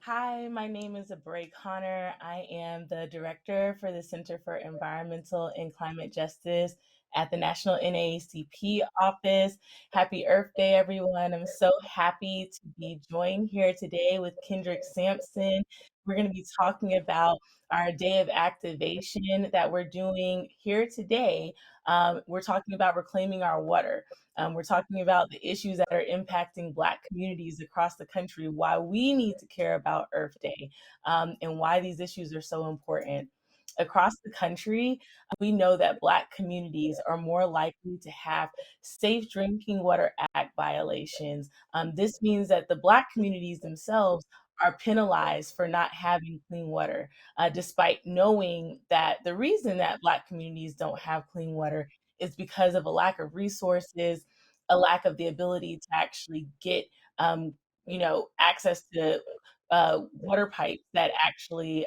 Hi, my name is Abray Connor. I am the director for the Center for Environmental and Climate Justice at the National NAACP office. Happy Earth Day, everyone. I'm so happy to be joined here today with Kendrick Sampson. We're going to be talking about our day of activation that we're doing here today. We're talking about reclaiming our water. We're talking about the issues that are impacting Black communities across the country, why we need to care about Earth Day, and why these issues are so important. Across the country, we know that Black communities are more likely to have Safe Drinking Water Act violations. This means that the Black communities themselves are penalized for not having clean water, despite knowing that the reason that Black communities don't have clean water is because of a lack of resources, a lack of the ability to actually get, um, access to water pipes that actually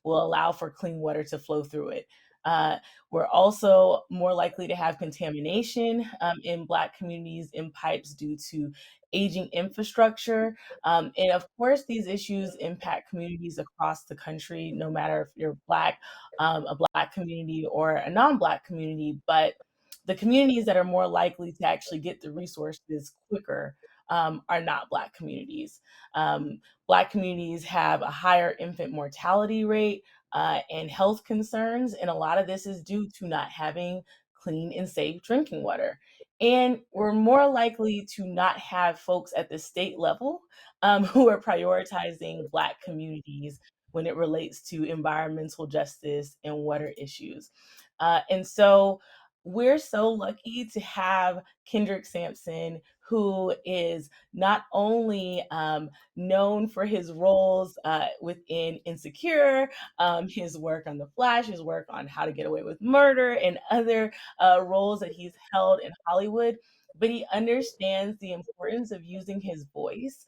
will allow for clean water to flow through it. Uh, we're also more likely to have contamination in Black communities in pipes due to aging infrastructure. And of course, these issues impact communities across the country, no matter if you're Black, a Black community, or a non Black community. But the communities that are more likely to actually get the resources quicker are not Black communities. Black communities have a higher infant mortality rate and health concerns, and a lot of this is due to not having clean and safe drinking water. And we're more likely to not have folks at the state level who are prioritizing Black communities when it relates to environmental justice and water issues. And so we're so lucky to have Kendrick Sampson, who is not only known for his roles within Insecure, his work on The Flash, his work on How to Get Away with Murder, and other roles that he's held in Hollywood. But he understands the importance of using his voice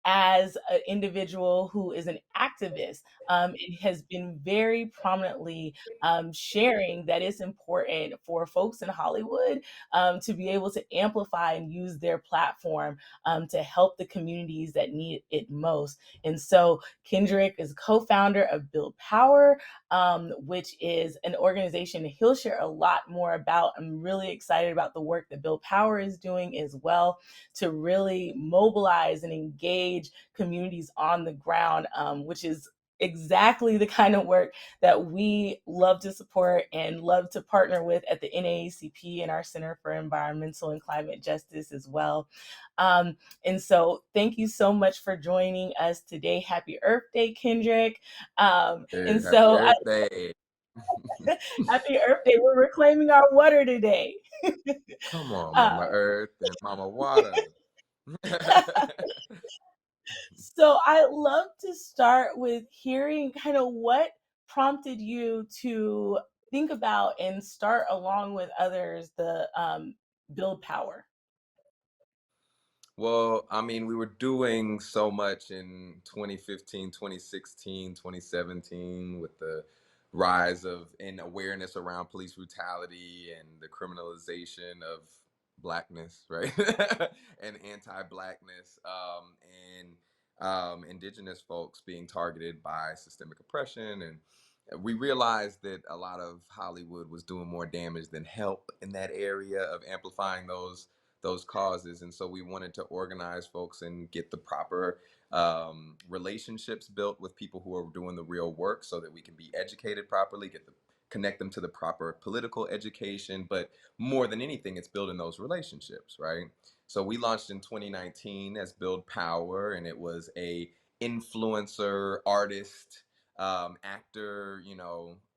as an individual who is an activist and has been very prominently sharing that it's important for folks in Hollywood to be able to amplify and use their platform to help the communities that need it most. And so Kendrick is co-founder of Build Power, which is an organization that he'll share a lot more about. I'm really excited about the work that Build Power is doing as well to really mobilize and engage communities on the ground, which is exactly the kind of work that we love to support and love to partner with at the NAACP and our Center for Environmental and Climate Justice as well. And so thank you so much for joining us today. Happy Earth Day, Kendrick. Hey, And happy so Earth Day. happy Earth Day. We're reclaiming our water today. Come on, Mama uh, Earth and Mama Water. So I love to start with hearing kind of what prompted you to think about and start along with others the build power. Well, I mean, we were doing so much in 2015, 2016, 2017 with the rise of and awareness around police brutality and the criminalization of blackness, right? And anti-blackness, and indigenous folks being targeted by systemic oppression. And we realized that a lot of Hollywood was doing more damage than help in that area of amplifying those causes. And so we wanted to organize folks and get the proper relationships built with people who are doing the real work so that we can be educated properly, connect them to the proper political education. But more than anything, it's building those relationships, right? So we launched in 2019 as Build Power, and it was a influencer, artist, actor,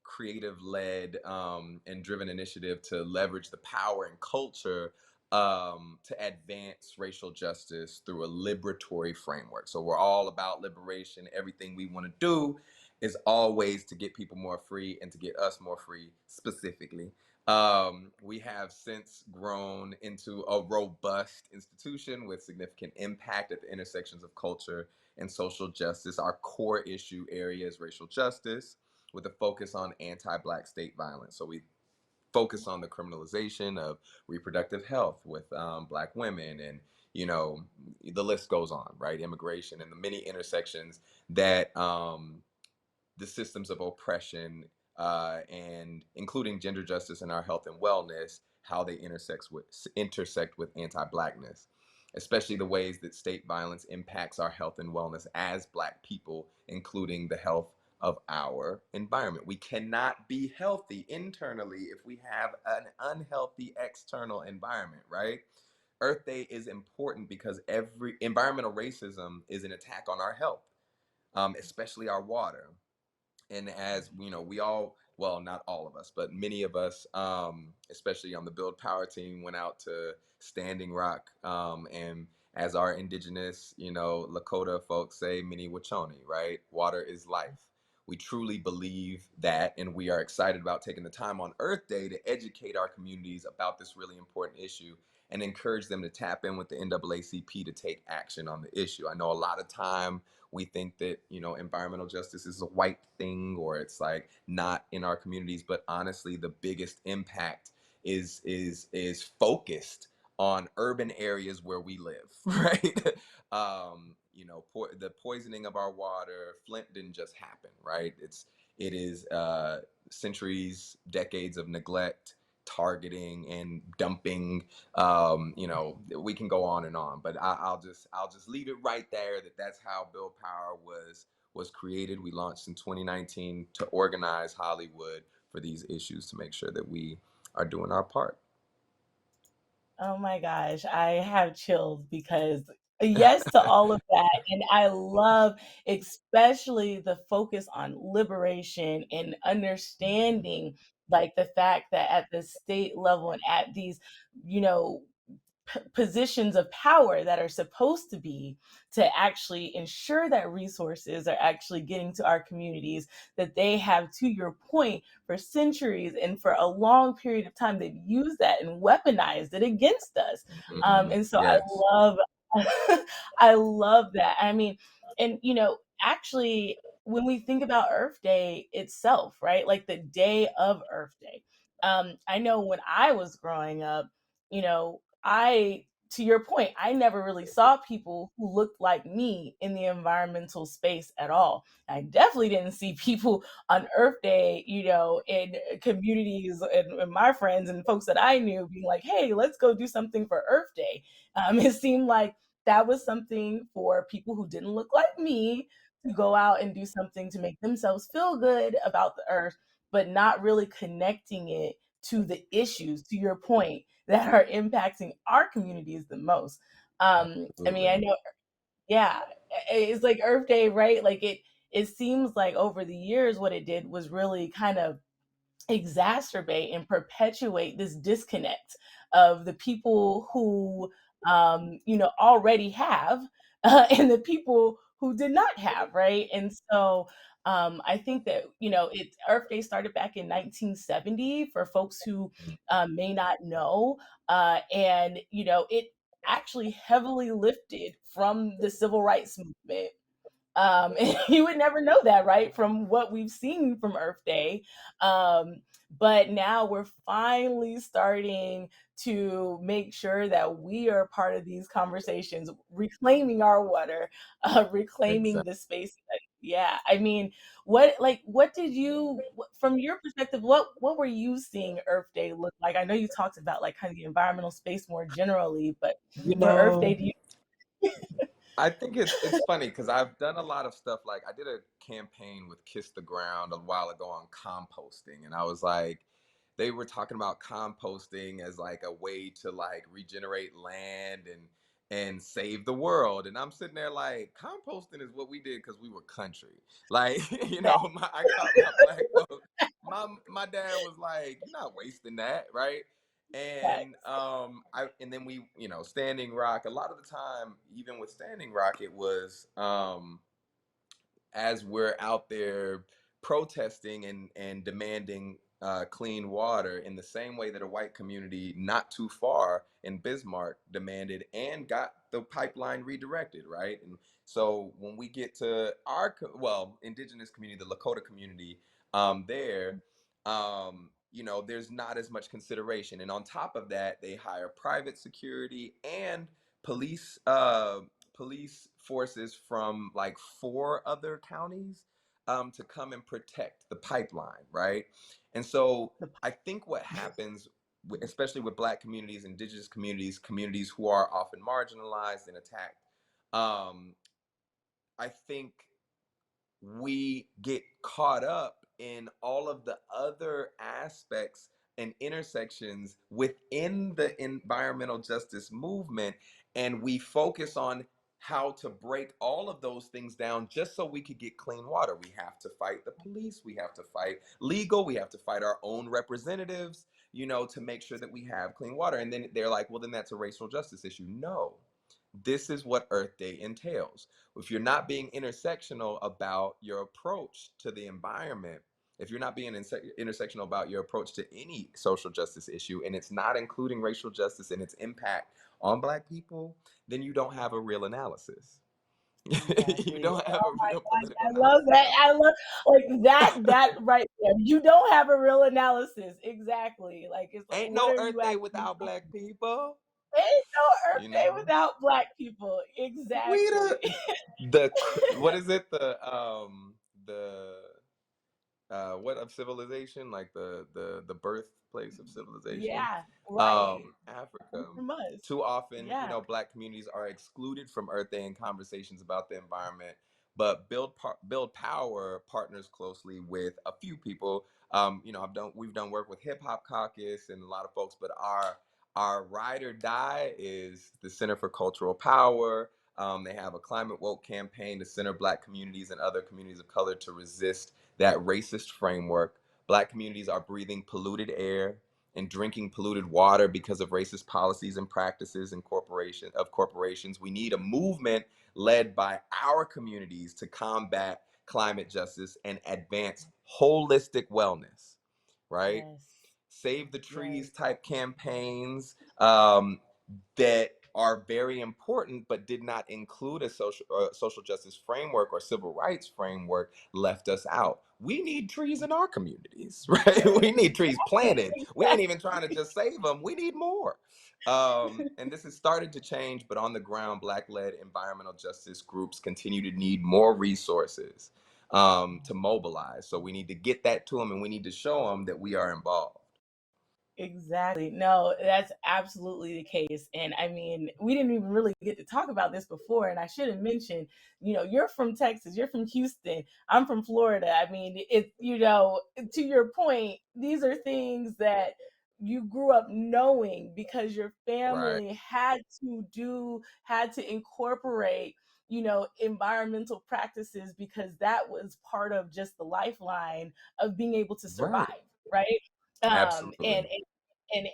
creative led and driven initiative to leverage the power and culture to advance racial justice through a liberatory framework. So we're all about liberation. Everything we want to do is always to get people more free and to get us more free specifically. We have since grown into a robust institution with significant impact at the intersections of culture and social justice. Our core issue area is racial justice with a focus on anti-Black state violence. So we focus on the criminalization of reproductive health with Black women and you know, the list goes on, right? Immigration and the many intersections that the systems of oppression and including gender justice and our health and wellness, how they intersect with anti-blackness, especially the ways that state violence impacts our health and wellness as Black people, including the health of our environment. We cannot be healthy internally if we have an unhealthy external environment, right? Earth Day is important because every environmental racism is an attack on our health, especially our water. And as you know, we all, well, not all of us, but many of us, especially on the Build Power team, went out to Standing Rock, and as our indigenous, Lakota folks say, mini wachoni, right? Water is life. We truly believe that, and we are excited about taking the time on Earth Day to educate our communities about this really important issue and encourage them to tap in with the NAACP to take action on the issue. I know a lot of time we think that environmental justice is a white thing, or it's like not in our communities, but honestly the biggest impact is focused on urban areas where we live. Right. The poisoning of our water. Flint didn't just happen, right? It is centuries, decades of neglect, targeting, and dumping. We can go on and on, but I'll just leave it right there. That's how Build Power was created. We launched in 2019 to organize Hollywood for these issues, to make sure that we are doing our part. Oh my gosh, I have chills because yes to all of that. And I love especially the focus on liberation and understanding like the fact that at the state level and at these, you know, positions of power that are supposed to be to actually ensure that resources are actually getting to our communities, that they have, to your point, for centuries and for a long period of time they've used that and weaponized it against us. And so I Yes. love I love that. I mean, and actually, when we think about Earth Day itself, right, like the day of Earth Day, I know when I was growing up, I, to your point, I never really saw people who looked like me in the environmental space at all. I definitely didn't see people on Earth Day, in communities and my friends and folks that I knew being like, hey, let's go do something for Earth Day. It seemed like that was something for people who didn't look like me to go out and do something to make themselves feel good about the earth, but not really connecting it to the issues, to your point, that are impacting our communities the most. I mean, I Absolutely. know, yeah, it's like Earth Day, right? Like it seems like over the years, what it did was really kind of exacerbate and perpetuate this disconnect of the people who already have and the people who did not have, right? And so I think that Earth Day started back in 1970 for folks who may not know, and it actually heavily lifted from the civil rights movement, and you would never know that, right, from what we've seen from Earth Day. But now we're finally starting to make sure that we are part of these conversations, reclaiming our water, reclaiming Exactly. the space. Yeah, I mean, what did you, from your perspective, what were you seeing Earth Day look like? I know you talked about like kind of the environmental space more generally, but You for Earth Day, know, do you? I think it's funny because I've done a lot of stuff. Like I did a campaign with Kiss the Ground a while ago on composting, and I was like, they were talking about composting as like a way to like regenerate land and save the world. And I'm sitting there like, composting is what we did because we were country. Like, I got my black folks. My dad was like, you're not wasting that, right? And then we, Standing Rock, a lot of the time, even with Standing Rock, it was as we're out there protesting and demanding clean water in the same way that a white community not too far in Bismarck demanded and got the pipeline redirected, right? And so when we get to indigenous community, the Lakota community, there, there's not as much consideration. And on top of that, they hire private security and police police forces from like four other counties to come and protect the pipeline, right? And so The I think what happens, especially with Black communities, Indigenous communities, communities who are often marginalized and attacked, um, I think we get caught up in all of the other aspects and intersections within the environmental justice movement, and we focus on how to break all of those things down just so we could get clean water. We have to fight the police, we have to fight legal, we have to fight our own representatives, to make sure that we have clean water. And then they're like, well, then that's a racial justice issue. No, this is what Earth Day entails. If you're not being intersectional about your approach to the environment, if you're not being intersectional about your approach to any social justice issue, and it's not including racial justice and its impact on Black people, then you don't have a real analysis. You Exactly. don't have Oh a my real gosh, political I love analysis that. about I it. love like that right there. You don't have a real analysis. Exactly. Like it's like, Ain't what no are Earth you Day actually without Black people. Ain't no Earth You Day know, without Black people. we Exactly. what is it, the what of civilization, like the birthplace of civilization, Yeah, right. Africa. From us. Too often, Yeah. Black communities are excluded from Earth Day and conversations about the environment, but build power partners closely with a few people. We've done work with Hip Hop Caucus and a lot of folks, but our ride or die is the Center for Cultural Power. They have a climate woke campaign to center Black communities and other communities of color to resist that racist framework. Black communities are breathing polluted air and drinking polluted water because of racist policies and practices and corporations. We need a movement led by our communities to combat climate justice and advance holistic wellness, right? Yes. Save the Yes. trees type campaigns that are very important, but did not include a social justice framework or civil rights framework, left us out. We need trees in our communities, right? We need trees planted. We ain't even trying to just save them. We need more. And this has started to change, but on the ground, Black-led environmental justice groups continue to need more resources to mobilize. So we need to get that to them, and we need to show them that we are involved. Exactly. No, that's absolutely the case. And I mean, we didn't even really get to talk about this before. And I should have mentioned, you're from Texas, you're from Houston, I'm from Florida. I mean, to your point, these are things that you grew up knowing because your Right, family had to incorporate, environmental practices because that was part of just the lifeline of being able to right, survive, right? Um, and absolutely.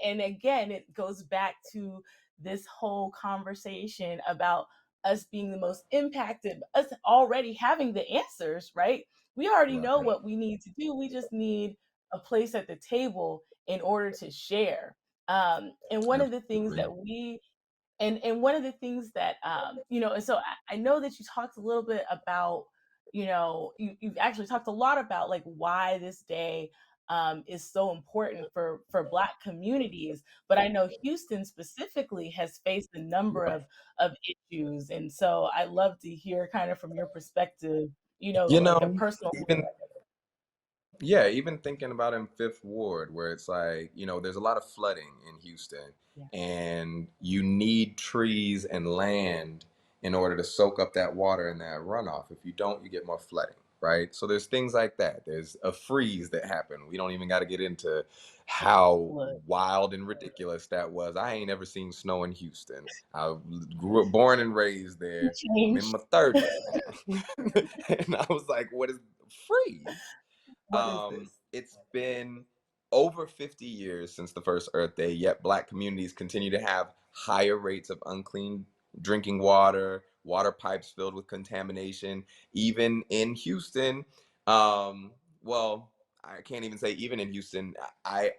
and again, it goes back to this whole conversation about us being the most impacted, us already having the answers, right? We already know Right, what we need to do. We just need a place at the table in order to share. And one of the things absolutely. that we and one of the things that and so I know that you talked a little bit about, you've actually talked a lot about like why this day is so important for Black communities, but I know Houston specifically has faced a number Yeah. of issues, and so I love to hear kind of from your perspective, You like a know, personal even Yeah, even thinking about in Fifth Ward, where it's like, there's a lot of flooding in Houston, yeah, and you need trees and land in order to soak up that water and that runoff. If you don't, you get more flooding, right? So there's things like that. There's a freeze that happened. We don't even got to get into how look, wild and ridiculous that was. I ain't ever seen snow in Houston. I grew up, born and raised there. I'm in change. my 30s now. And I was like, what is freeze? What is this? It's been over 50 years since the first Earth Day, yet Black communities continue to have higher rates of unclean drinking water, water pipes filled with contamination. Even in Houston, well, I can't even say even in Houston. I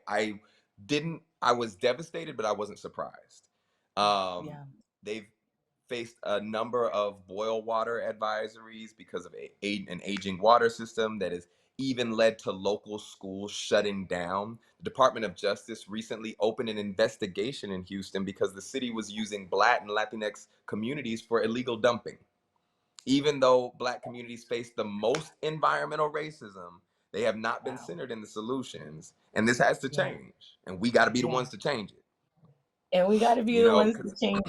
was devastated, but I wasn't surprised. Yeah, They've faced a number of boil water advisories because of an aging water system that is even led to local schools shutting down. The Department of Justice recently opened an investigation in Houston because the city was using Black and Latinx communities for illegal dumping. Even though Black communities face the most environmental racism, they have not been Wow. centered in the solutions. And this has to Yeah. change. And we got to be the Yeah. ones to change it, And we got to be you the know, ones to because change.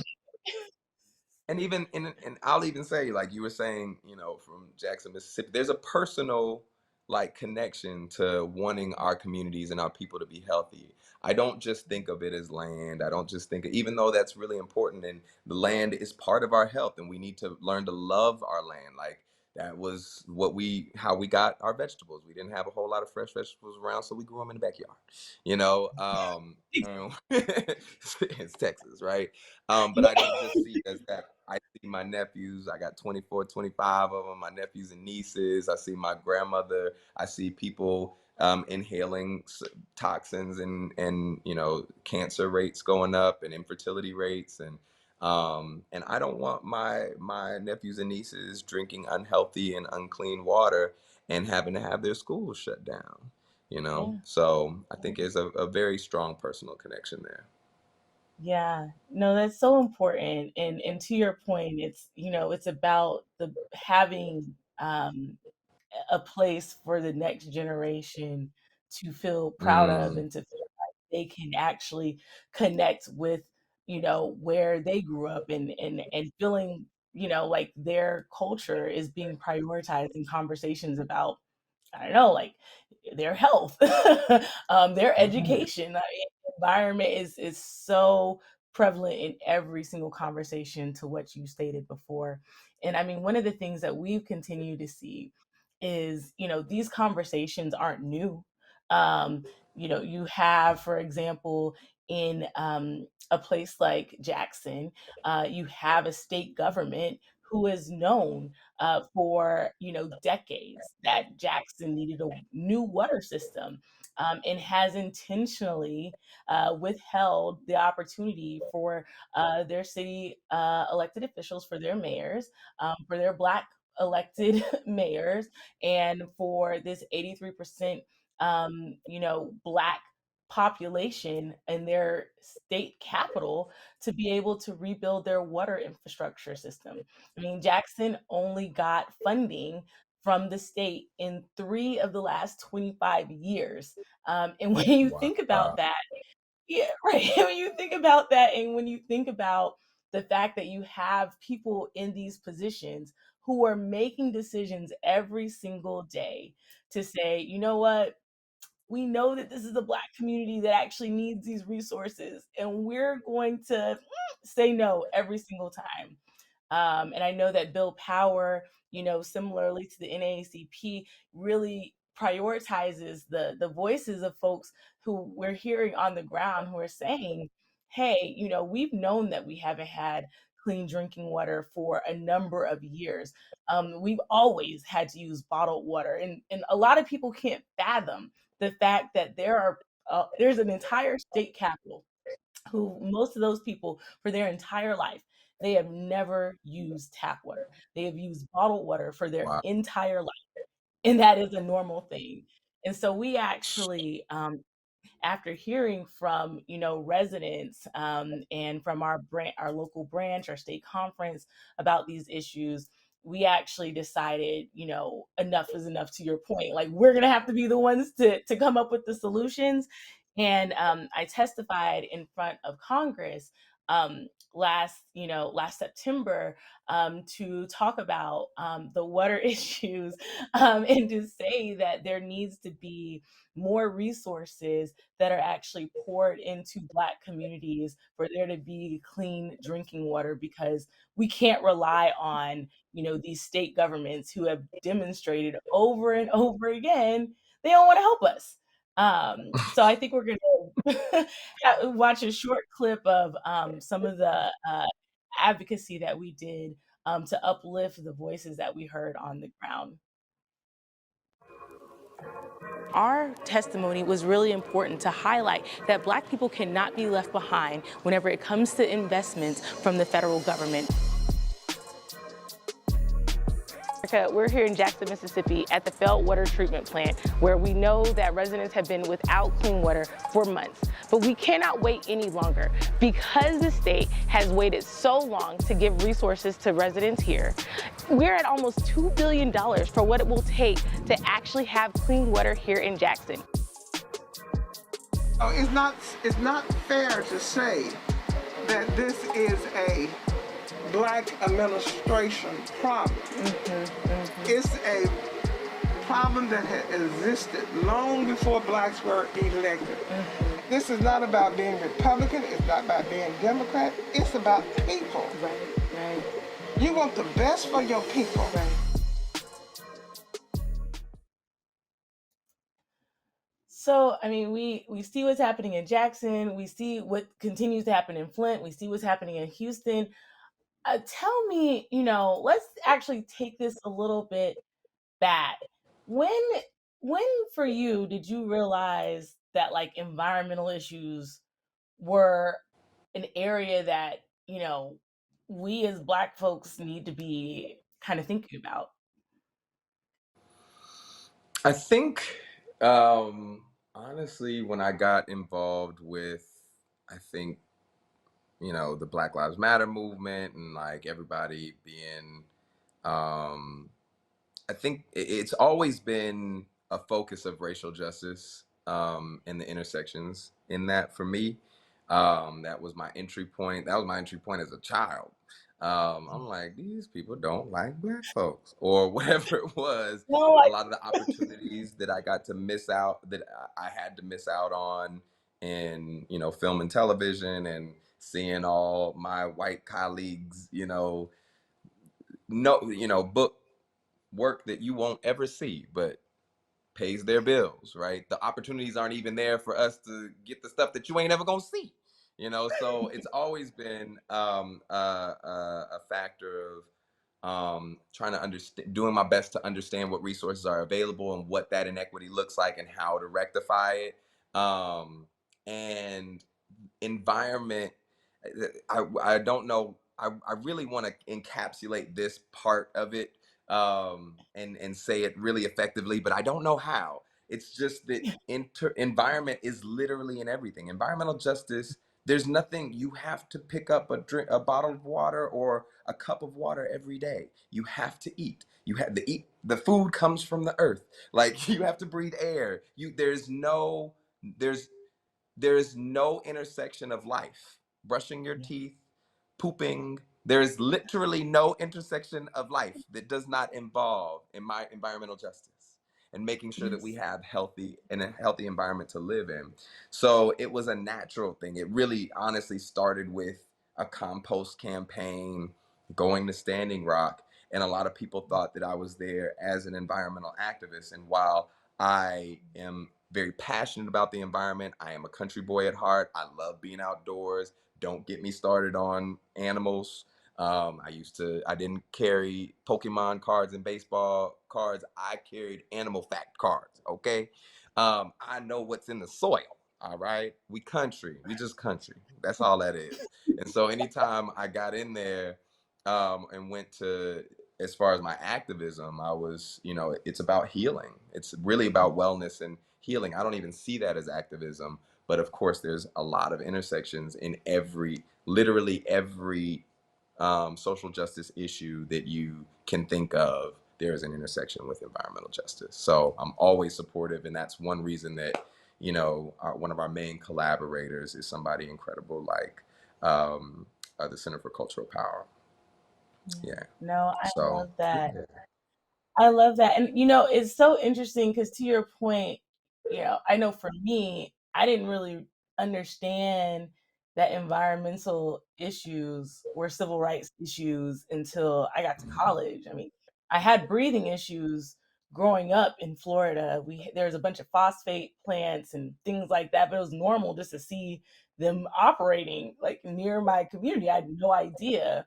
and even and I'll even say, like you were saying, from Jackson, Mississippi, there's a personal like connection to wanting our communities and our people to be healthy. I don't just think of it as land. I don't just think, even though that's really important, and the land is part of our health, and we need to learn to love our land. Like that was how we got our vegetables. We didn't have a whole lot of fresh vegetables around, so we grew them in the backyard. It's Texas, right? But I don't just see it as that. I see my nephews. I got 24, 25 of them, my nephews and nieces. I see my grandmother. I see people inhaling toxins, and cancer rates going up, and infertility rates, and I don't want my nephews and nieces drinking unhealthy and unclean water and having to have their schools shut down. Yeah. So I think there's a very strong personal connection there. Yeah, no, that's so important. And to your point, it's about the having a place for the next generation to feel proud of Mm, and to feel like they can actually connect with, where they grew up, and feeling, like their culture is being prioritized in conversations about, I don't know, like their health, their mhm. education. I mean, environment is so prevalent in every single conversation to what you stated before. And I mean, one of the things that we've continued to see is, these conversations aren't new. Um, you have, for example, in a place like Jackson, you have a state government who is known for decades that Jackson needed a new water system, and has intentionally withheld the opportunity for their city elected officials, for their mayors, for their Black elected mayors, and for this 83% Black population in their state capital to be able to rebuild their water infrastructure system. I mean, Jackson only got funding from the state in 3 of the last 25 years. And when you Wow. think about that, yeah, right. When you think about that, and when you think about the fact that you have people in these positions who are making decisions every single day to say, you know what? We know that this is a Black community that actually needs these resources, and we're going to say no every single time. And I know that Bill Power, similarly to the NAACP, really prioritizes the voices of folks who we're hearing on the ground who are saying, hey, we've known that we haven't had clean drinking water for a number of years. We've always had to use bottled water. And a lot of people can't fathom the fact that there's an entire state capital who, most of those people, for their entire life, they have never used tap water. They have used bottled water for their Wow. entire life, and that is a normal thing. And so we actually, after hearing from residents, and from our local branch, our state conference, about these issues, we actually decided, enough is enough. To your point, like, we're gonna have to be the ones to come up with the solutions. And I testified in front of Congress last September, to talk about the water issues, and to say that there needs to be more resources that are actually poured into Black communities for there to be clean drinking water, because we can't rely on, these state governments who have demonstrated over and over again they don't want to help us. So I think we're gonna watch a short clip of some of the advocacy that we did, to uplift the voices that we heard on the ground. Our testimony was really important to highlight that Black people cannot be left behind whenever it comes to investments from the federal government. Erica. We're here in Jackson, Mississippi at the failed water treatment plant where we know that residents have been without clean water for months. But we cannot wait any longer because the state has waited so long to give resources to residents here. We're at almost $2 billion for what it will take to actually have clean water here in Jackson. It's not fair to say that this is a Black administration problem. It's a problem that had existed long before Blacks were elected. This is not about being Republican, it's not about being Democrat, it's about people. Right. You want the best for your people. Right. So, I mean, we see what's happening in Jackson. We see what continues to happen in Flint. We see what's happening in Houston. Tell me, let's actually take this a little bit back. When, when for you did you realize that like environmental issues were an area that, we as Black folks need to be kind of thinking about? I think, honestly, when I got involved with, I think, the Black Lives Matter movement and like everybody being, um, I think it's always been a focus of racial justice and the intersections in that for me. That was my entry point. That was my entry point as a child. I'm like, these people don't like Black folks, or whatever it was. No, A lot of the opportunities that I got to miss out, that I had to miss out on in, film and television, and seeing all my white colleagues, book work that you won't ever see, but pays their bills, right? The opportunities aren't even there for us to get the stuff that you ain't ever gonna see, So it's always been a factor of trying to understand, doing my best to understand what resources are available and what that inequity looks like and how to rectify it. And environment, I don't know, I really want to encapsulate this part of it, and say it really effectively, but I don't know how. It's just that environment is literally in everything. Environmental justice, there's nothing, you have to pick up a bottle of water or a cup of water every day. You have to eat. You have to eat. The food comes from the earth. Like, you have to breathe air. There's there is no intersection of life. Brushing your Yeah. teeth, pooping. There is literally no intersection of life that does not involve in my environmental justice and making sure that we Yes. have a healthy environment to live in. So it was a natural thing. It really honestly started with a compost campaign, going to Standing Rock, and a lot of people thought that I was there as an environmental activist. And while I am very passionate about the environment, I am a country boy at heart. I love being outdoors. Don't get me started on animals. I didn't carry Pokemon cards and baseball cards. I carried animal fact cards. Okay. I know what's in the soil. All right. We just country. That's all that is. And so anytime I got in there, and went to, as far as my activism, I was, it's about healing. It's really about wellness and healing. I don't even see that as activism, but of course, there's a lot of intersections in literally every social justice issue that you can think of. There is an intersection with environmental justice. So I'm always supportive, and that's one reason that, one of our main collaborators is somebody incredible like the Center for Cultural Power. Yeah. No, I So love that. yeah. I love that. And it's so interesting because to your point, I know for me, I didn't really understand that environmental issues were civil rights issues until I got to college. I mean, I had breathing issues growing up in Florida. There was a bunch of phosphate plants and things like that, but it was normal just to see them operating like near my community. I had no idea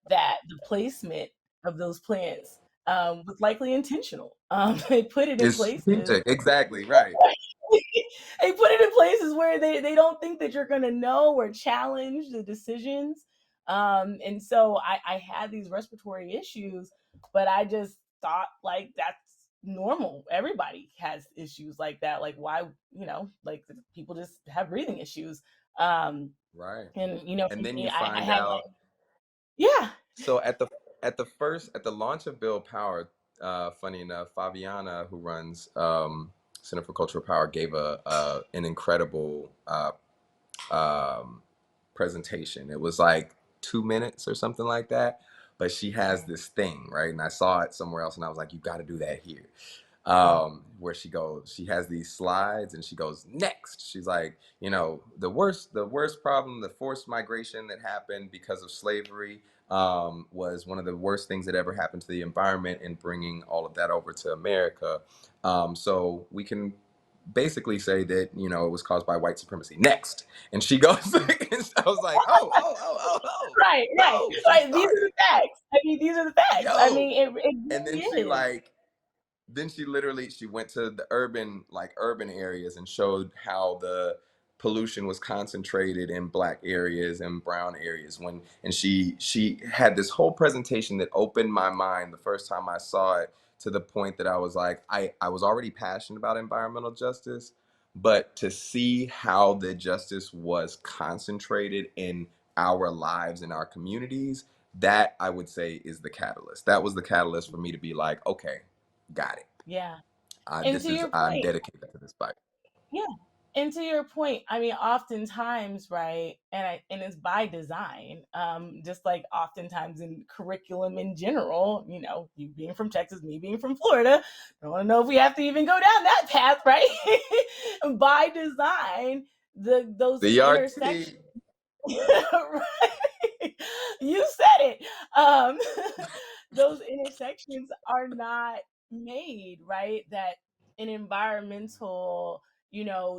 that the placement of those plants was likely intentional. They put it in It's places. strategic. Exactly. Right. They put it in places where they don't think that you're going to know or challenge the decisions. And so I had these respiratory issues, but I just thought like that's normal. Everybody has issues like that. Like why, like people just have breathing issues. Um, Right. and for And then me, you I find had like, out. yeah, So at the launch of Build Power, funny enough, Fabiana, who runs Center for Cultural Power, gave an incredible um, presentation. It was like 2 minutes or something like that. But she has this thing, right? And I saw it somewhere else, and I was like, "You got to do that here." Where she has these slides, and she goes, "Next." She's like, the worst problem, the forced migration that happened because of slavery, was one of the worst things that ever happened to the environment, and bringing all of that over to America. So we can basically say that it was caused by white supremacy. Next. And she goes, and I was like, right, right, oh, she right. These are the started. facts. I mean, these are the facts. I Yo. mean, it And then really is. she literally she went to the urban areas and showed how the pollution was concentrated in black areas and brown areas. And she had this whole presentation that opened my mind the first time I saw it, to the point that I was like, I was already passionate about environmental justice, but to see how the justice was concentrated in our lives, in our communities, that I would say is the catalyst. That was the catalyst for me to be like, okay, got it. Yeah. And to your I'm point, dedicated to this fight. yeah. And to your point, I mean, oftentimes, right, and it's by design, just like oftentimes in curriculum in general, you being from Texas, me being from Florida, don't know if we have to even go down that path, right? By design, those intersections. CRT. Right. You said it. Um, those intersections are not made, right? That an environmental,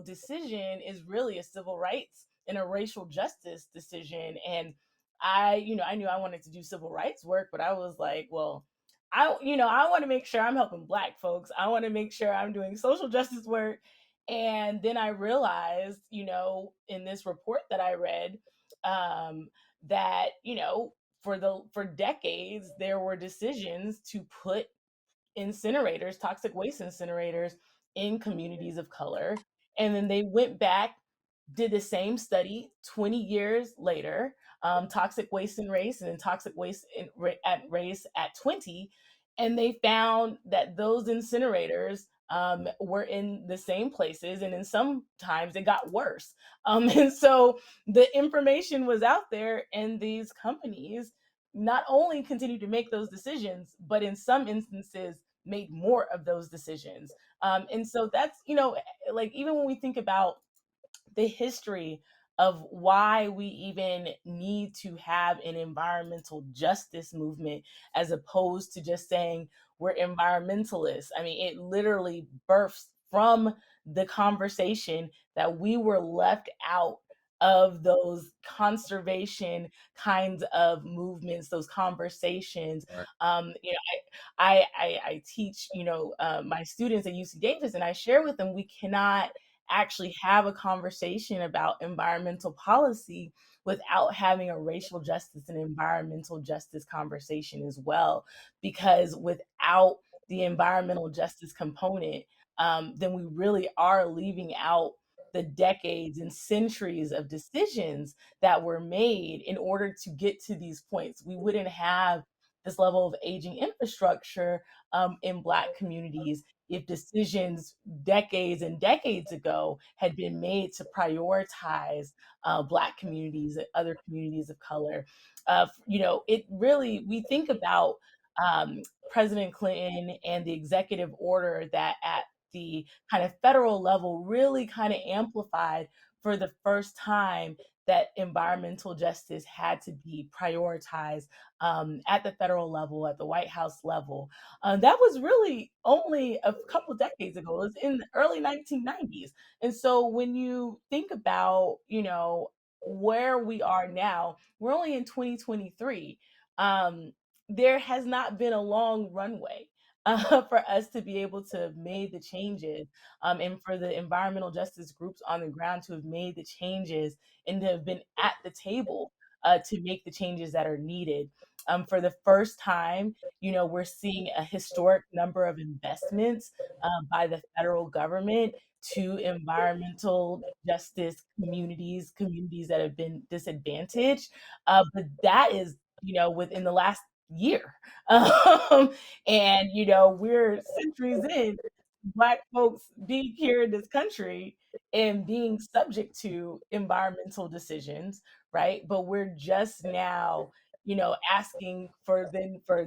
decision is really a civil rights and a racial justice decision. And I knew I wanted to do civil rights work, but I was like, well, I want to make sure I'm helping Black folks. I want to make sure I'm doing social justice work. And then I realized, in this report that I read, that for decades there were decisions to put incinerators, toxic waste incinerators, in communities of color, and then they went back, did the same study 20 years later, toxic waste and race, and then toxic waste at race at 20, and they found that those incinerators were in the same places, and in some times it got worse. And so the information was out there, and these companies not only continued to make those decisions, but in some instances made more of those decisions. And so that's, like even when we think about the history of why we even need to have an environmental justice movement as opposed to just saying we're environmentalists. I mean, it literally births from the conversation that we were left out of those conservation kinds of movements, those conversations. Right. I teach, my students at UC Davis, and I share with them we cannot actually have a conversation about environmental policy without having a racial justice and environmental justice conversation as well. Because without the environmental justice component, then we really are leaving out the decades and centuries of decisions that were made in order to get to these points. We wouldn't have this level of aging infrastructure in Black communities if decisions decades and decades ago had been made to prioritize Black communities and other communities of color. It really, we think about President Clinton and the executive order that at the kind of federal level really kind of amplified for the first time that environmental justice had to be prioritized at the federal level, at the White House level. That was really only a couple decades ago. It was in the early 1990s. And so when you think about, where we are now, we're only in 2023. There has not been a long runway for us to be able to have made the changes, and for the environmental justice groups on the ground to have made the changes and to have been at the table to make the changes that are needed. For the first time, we're seeing a historic number of investments by the federal government to environmental justice communities that have been disadvantaged. But that is, within the last year. And, we're centuries in, Black folks being here in this country and being subject to environmental decisions, right? But we're just now, asking for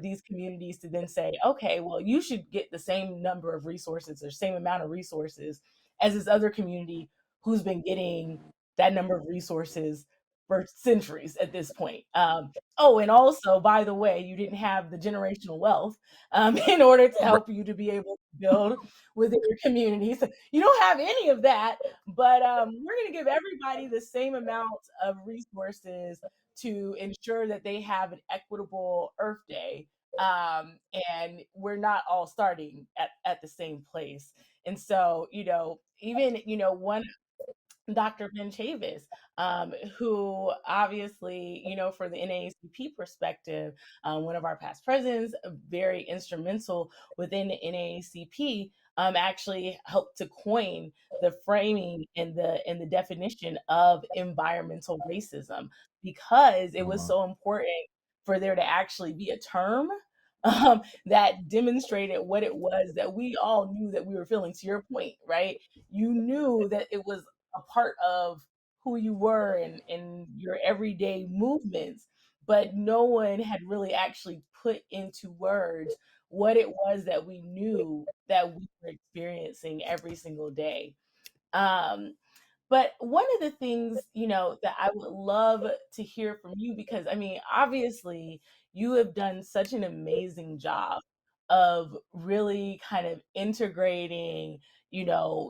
these communities to then say, okay, well, you should get the same number of resources or same amount of resources as this other community who's been getting that number of resources for centuries at this point. Oh, and also, by the way, you didn't have the generational wealth in order to Right. help you to be able to build within your community. So you don't have any of that, but we're going to give everybody the same amount of resources to ensure that they have an equitable Earth Day. And we're not all starting at the same place. And so, even, one Dr. Ben Chavis, who obviously, for the NAACP perspective, one of our past presidents, very instrumental within the NAACP, actually helped to coin the framing and the definition of environmental racism because it was Mhm. so important for there to actually be a term that demonstrated what it was that we all knew that we were feeling. To your point, right? You knew that it was a part of who you were and your everyday movements, but no one had really actually put into words what it was that we knew that we were experiencing every single day. Um, but one of the things, that I would love to hear from you, because I mean, obviously, you have done such an amazing job of really kind of integrating,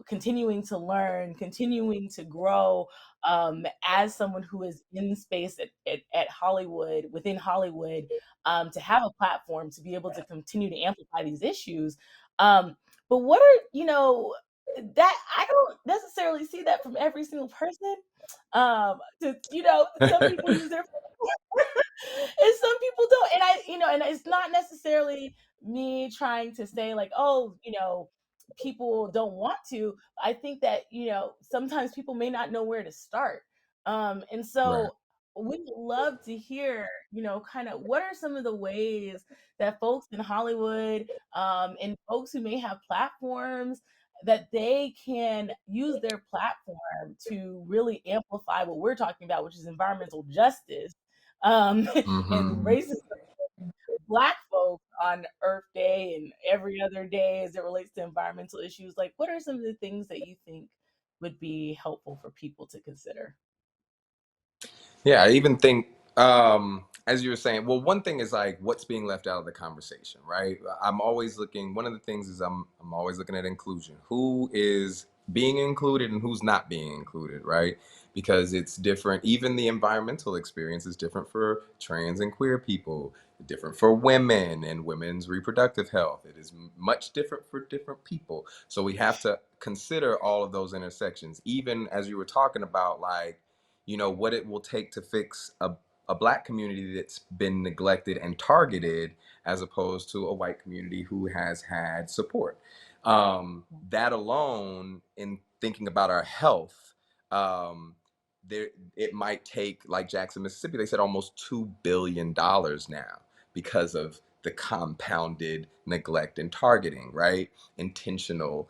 continuing to learn, continuing to grow, as someone who is in space at Hollywood, within Hollywood, to have a platform to be able to continue to amplify these issues. But what are, that I don't necessarily see that from every single person. Some people use their and some people don't. And and it's not necessarily me trying to say like, oh, people don't want to. I think that, sometimes people may not know where to start. And Right. so we would love to hear, kind of what are some of the ways that folks in Hollywood, and folks who may have platforms that they can use their platform to really amplify what we're talking about, which is environmental justice, and Hmm. racism Black folks on Earth Day and every other day as it relates to environmental issues. Like, what are some of the things that you think would be helpful for people to consider? Yeah, I even think, as you were saying, well, one thing is like what's being left out of the conversation, right? I'm always looking. One of the things is I'm always looking at inclusion. Who is being included and who's not being included, right? Because it's different. Even the environmental experience is different for trans and queer people, different for women and women's reproductive health. It is much different for different people. So we have to consider all of those intersections. Even as you were talking about, like, what it will take to fix a black community that's been neglected and targeted as opposed to a white community who has had support. That alone, in thinking about our health, um, there it might take, like Jackson, Mississippi, they said almost $2 billion now because of the compounded neglect and targeting, right? Intentional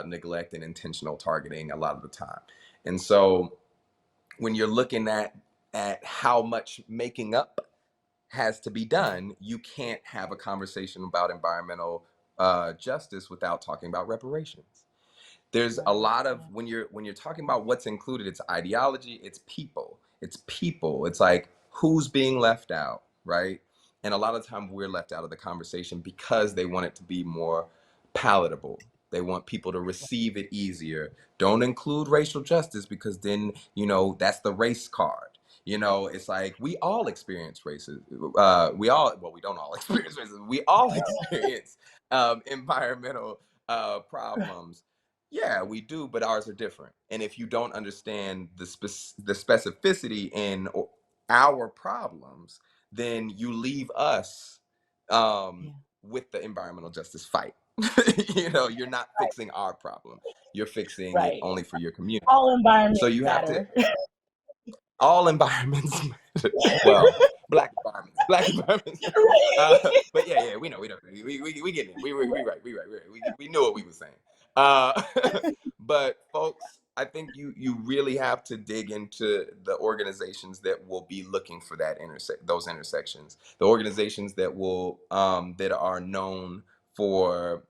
neglect and intentional targeting a lot of the time. And so when you're looking at how much making up has to be done, you can't have a conversation about environmental justice without talking about reparations. There's a Right. lot of, Yeah. when you're talking about what's included, it's ideology, it's people, it's like who's being left out, right? And a lot of time we're left out of the conversation because they want it to be more palatable. They want people to receive it easier. Don't include racial justice because then, that's the race card. It's like we all experience racism. We don't all experience racism. We all experience environmental problems. Yeah, we do, but ours are different. And if you don't understand the specificity in our problems, then you leave us Yeah. with the environmental justice fight. You're not fixing our problem. You're fixing it Right. only for your community. All So environments you have to matter. all environments well, black environments. But yeah, we getting it. We knew what we were saying. Uh, but folks, I think you really have to dig into the organizations that will be looking for those intersections. The organizations that are known for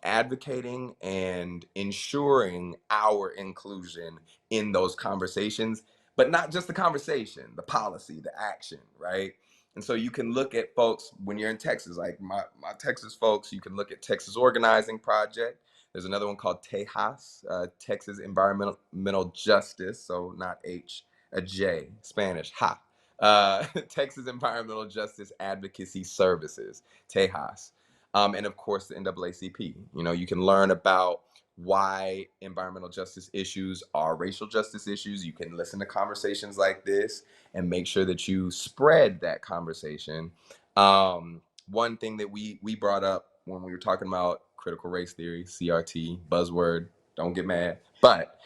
advocating and ensuring our inclusion in those conversations, but not just the conversation, the policy, the action, right? And so you can look at folks when you're in Texas, like my Texas folks, you can look at Texas Organizing Project. There's another one called Tejas, Texas Environmental Justice, so not H, a J, Spanish, ha. Texas Environmental Justice Advocacy Services, Tejas. And of course, the NAACP. You can learn about why environmental justice issues are racial justice issues. You can listen to conversations like this and make sure that you spread that conversation. One thing that we brought up when we were talking about critical race theory, CRT, buzzword, don't get mad, but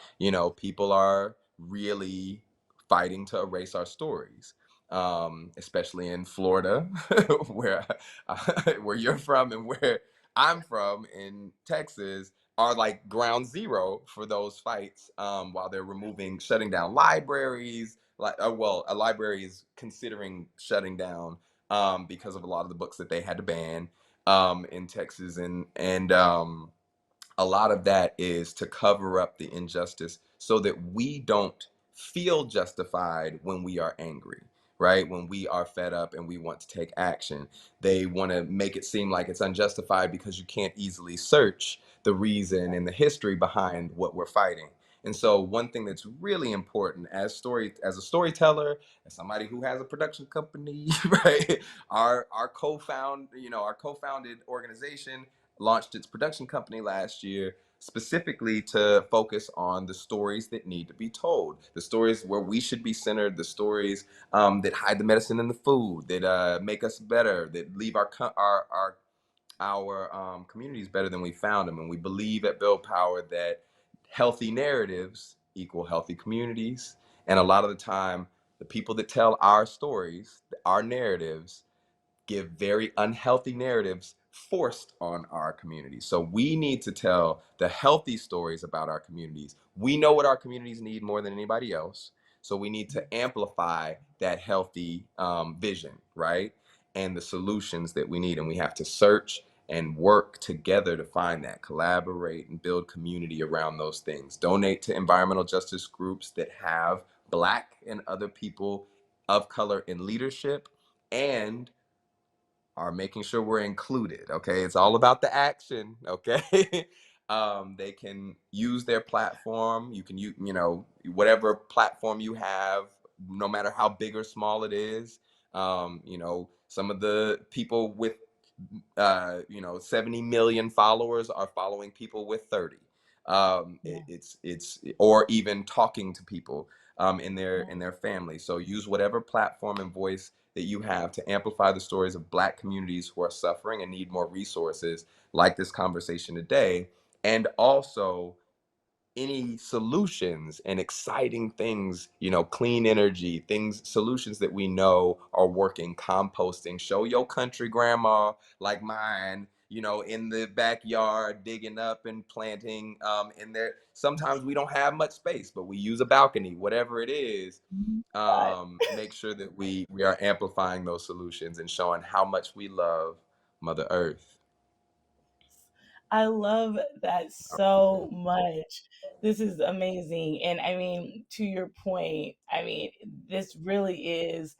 people are really fighting to erase our stories. Especially in Florida, where where you're from and where I'm from in Texas, are like ground zero for those fights, while they're shutting down libraries. Well, a library is considering shutting down because of a lot of the books that they had to ban in Texas, and a lot of that is to cover up the injustice so that we don't feel justified when we are angry, right? When we are fed up and we want to take action. They want to make it seem like it's unjustified because you can't easily search the reason and the history behind what we're fighting. And so one thing that's really important as a storyteller, as somebody who has a production company, right? Our co-founded organization launched its production company last year specifically to focus on the stories that need to be told, the stories where we should be centered, the stories that hide the medicine in the food, that make us better, that leave our communities better than we found them. And we believe at Build Power that healthy narratives equal healthy communities. And a lot of the time, the people that tell our stories, our narratives, give very unhealthy narratives forced on our communities. So we need to tell the healthy stories about our communities. We know what our communities need more than anybody else. So we need to amplify that healthy vision, right? And the solutions that we need. And we have to search and work together to find that, collaborate and build community around those things. Donate to environmental justice groups that have Black and other people of color in leadership, and are making sure we're included. Okay, it's all about the action. Okay. They can use their platform. You can whatever platform you have, no matter how big or small it is. Some of the people with 70 million followers are following people with 30. Yeah. It's or even talking to people in Yeah. their family. So use whatever platform and voice that you have to amplify the stories of Black communities who are suffering and need more resources, like this conversation today, and also any solutions and exciting things, clean energy, solutions that we know are working, composting. Show your country grandma like mine, in the backyard, digging up and planting in there. Sometimes we don't have much space, but we use a balcony, whatever it is. God. Make sure that we are amplifying those solutions and showing how much we love Mother Earth. I love that so much. This is amazing. And I mean, to your point, I mean, this really is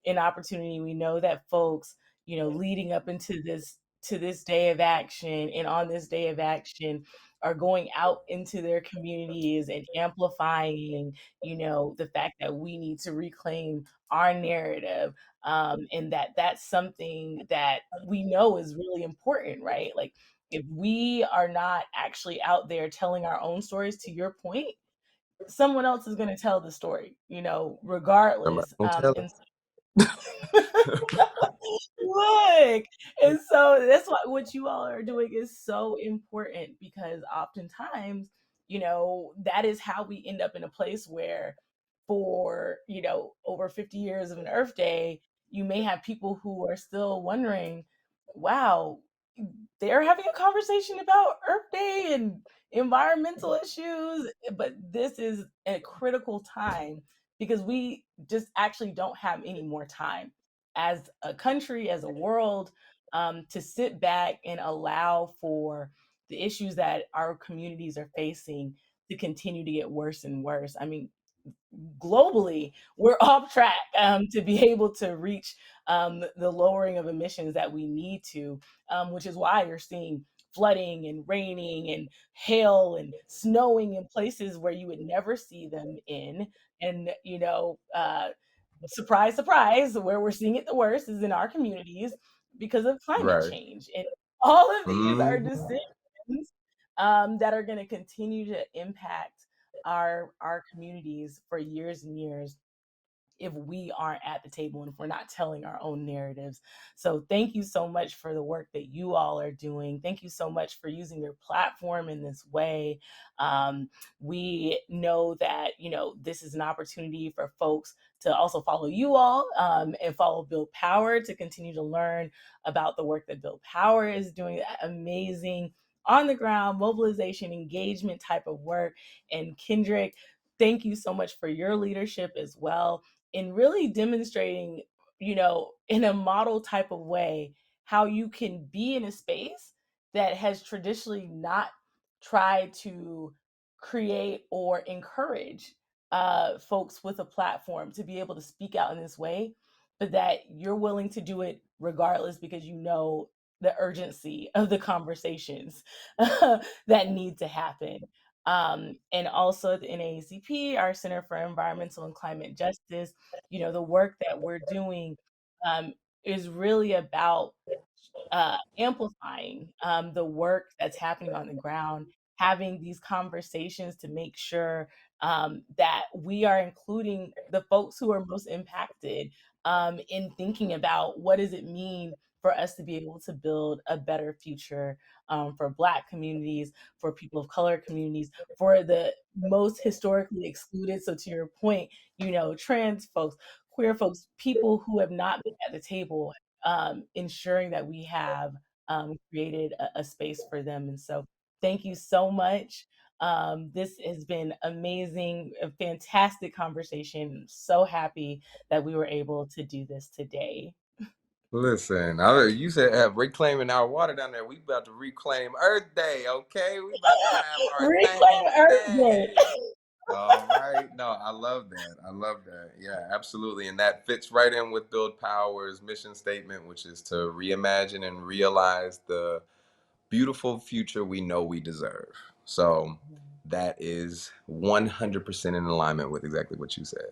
an opportunity. We know that folks, leading up into this to this day of action and on this day of action are going out into their communities and amplifying, the fact that we need to reclaim our narrative, and that's something that we know is really important, right? Like if we are not actually out there telling our own stories, to your point, someone else is going to tell the story, Somebody regardless. gonna tell And it. look, and so that's what you all are doing is so important, because oftentimes, that is how we end up in a place where, for, over 50 years of an Earth Day, you may have people who are still wondering, wow, they're having a conversation about Earth Day and environmental issues, but this is a critical time, because we just actually don't have any more time as a country, as a world, to sit back and allow for the issues that our communities are facing to continue to get worse and worse. I mean, globally, we're off track, to be able to reach, the lowering of emissions that we need to, which is why you're seeing flooding and raining and hail and snowing in places where you would never see them in. And, surprise, surprise, where we're seeing it the worst is in our communities because of climate Right. change. And all of these are Mhm. decisions, that are going to continue to impact our communities for years and years if we aren't at the table and if we're not telling our own narratives. So thank you so much for the work that you all are doing. Thank you so much for using your platform in this way. We know that, this is an opportunity for folks to also follow you all, and follow Build Power to continue to learn about the work that Build Power is doing. That amazing on the ground mobilization engagement type of work. And Kendrick, thank you so much for your leadership as well, in really demonstrating, in a model type of way, how you can be in a space that has traditionally not tried to create or encourage, folks with a platform to be able to speak out in this way, but that you're willing to do it regardless, because the urgency of the conversations that need to happen. And also at the NAACP, our Center for Environmental and Climate Justice, the work that we're doing, um, is really about, amplifying, the work that's happening on the ground, having these conversations to make sure, that we are including the folks who are most impacted, in thinking about what does it mean for us to be able to build a better future, for Black communities, for people of color communities, for the most historically excluded. So to your point, trans folks, queer folks, people who have not been at the table, ensuring that we have, created a space for them. And so, thank you so much. This has been amazing, a fantastic conversation. So happy that we were able to do this today. Listen, you said reclaiming our water down there. We about to reclaim Earth Day, okay? We about to have our Reclaim thing Earth Day. day. All right. No, I love that. I love that. Yeah, absolutely. And that fits right in with Build Power's mission statement, which is to reimagine and realize the beautiful future we know we deserve. So that is 100% in alignment with exactly what you said.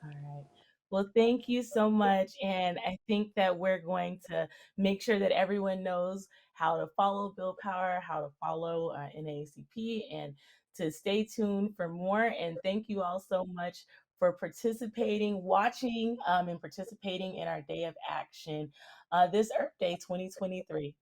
All right. Well, thank you so much. And I think that we're going to make sure that everyone knows how to follow Build Power, how to follow, NAACP, and to stay tuned for more. And thank you all so much for participating, watching, and participating in our Day of Action, this Earth Day 2023.